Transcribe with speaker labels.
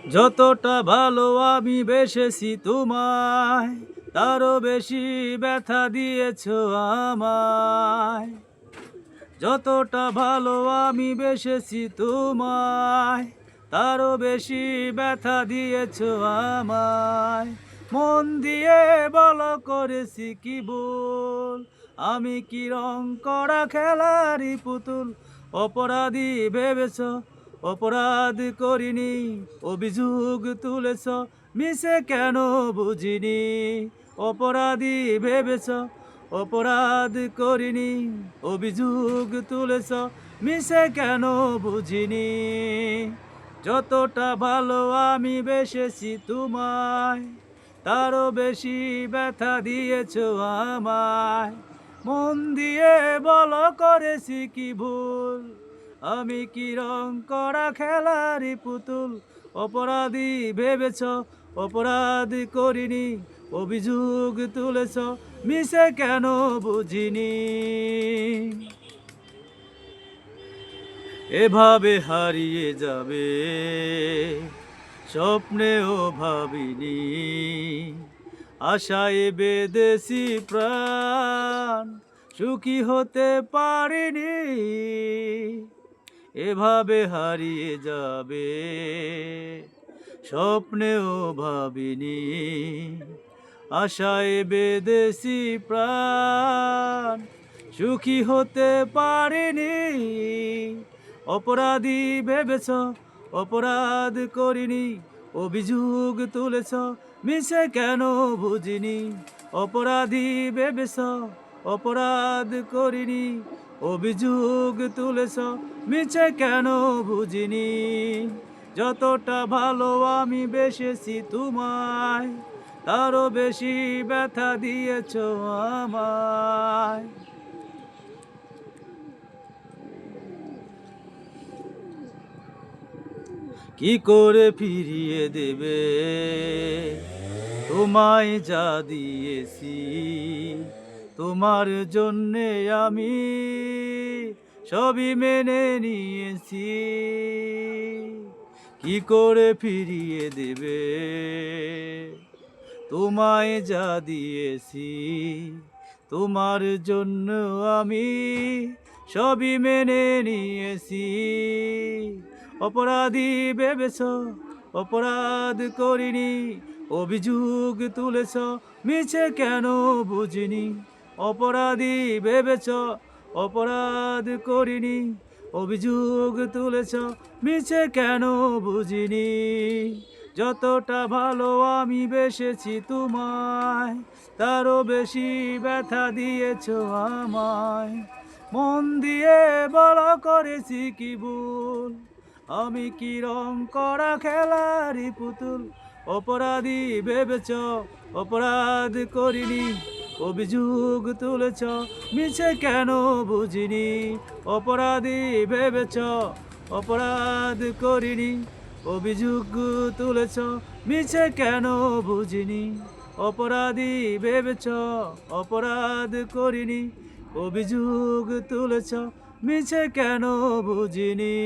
Speaker 1: যতটা ভালো আমি বেসেছি তোমায়, তারও বেশি ব্যথা দিয়েছ আমায়। যতটা ভালো আমি বেসেছি তোমায়, তারও বেশি ব্যথা দিয়েছ আমায়। মন দিয়ে বলো করেছি কি ভুল, আমি কি রং করা খেলারই পুতুল? অপরাধী ভেবেছ, অপরাধ করিনি, অভিযোগ তুলেছ, মিশে কেন বুঝিনি? অপরাধী ভেবেছ, অপরাধ করিনি, অভিযোগ তুলেছ, মিশে কেন বুঝিনি? যতটা ভালো আমি বেসেছি তোমায়, তারও বেশি ব্যথা দিয়েছ আমায়। মন দিয়ে বলো করেছি কি ভুল, আমি কি রং করা খেলারই পুতুল? অপরাধী ভেবেছ, অপরাধ করিনি, অভিযোগ তুলেছ, মিশে কেন বুঝিনি? এভাবে হারিয়ে যাবে স্বপ্নেও ভাবিনি, আশায় বেঁধেছি প্রাণ, সুখী হতে পারিনি। এভাবে হারিয়ে যাবে স্বপ্নেও ভাবিনি, আশায় বেঁধেছি প্রাণ, সুখী হতে পারিনি। অপরাধী ভেবেছ, অপরাধ করিনি, অভিযোগ তুলেছ, মিশে কেন বুঝিনি? অপরাধী ভেবেছ, অপরাধ করিনি, অভিযোগ তুলেছ, মিছে কেন বুঝিনি? যতটা ভালো আমি বেসেছি তোমায়, তারও বেশি ব্যথা দিয়েছ আমায়। কি করে ফিরিয়ে দেবে তোমায় যা দিয়েছি? তোমার জন্যে আমি সবই মেনে নিয়েছি। কি করে ফিরিয়ে দেবে তোমায় যা দিয়েছি? তোমার জন্য আমি সবই মেনে নিয়েছি। অপরাধী ভেবেছ, অপরাধ করিনি, অভিযোগ তুলেছ, মিছে কেন বুঝিনি? অপরাধী ভেবেছ, অপরাধ করিনি, অভিযোগ তুলেছ, মিছে কেন বুঝিনি? যতটা ভালো আমি বেসেছি তোমায়, তারও বেশি ব্যথা দিয়েছ আমায়। মন দিয়ে বড় করেছি কি ভুল, আমি কি রং করা খেলারই পুতুল? অপরাধী ভেবেছ, অপরাধ করিনি, অভিযোগ তুলেছ, মিছে কেন বুঝিনি? অপরাধী ভেবেছ, অপরাধ করিনি, অভিযোগ তুলেছ, মিছে কেন বুঝিনি? অপরাধী ভেবেছ, অপরাধ করিনি, অভিযোগ তুলেছ, মিছে কেন বুঝিনি?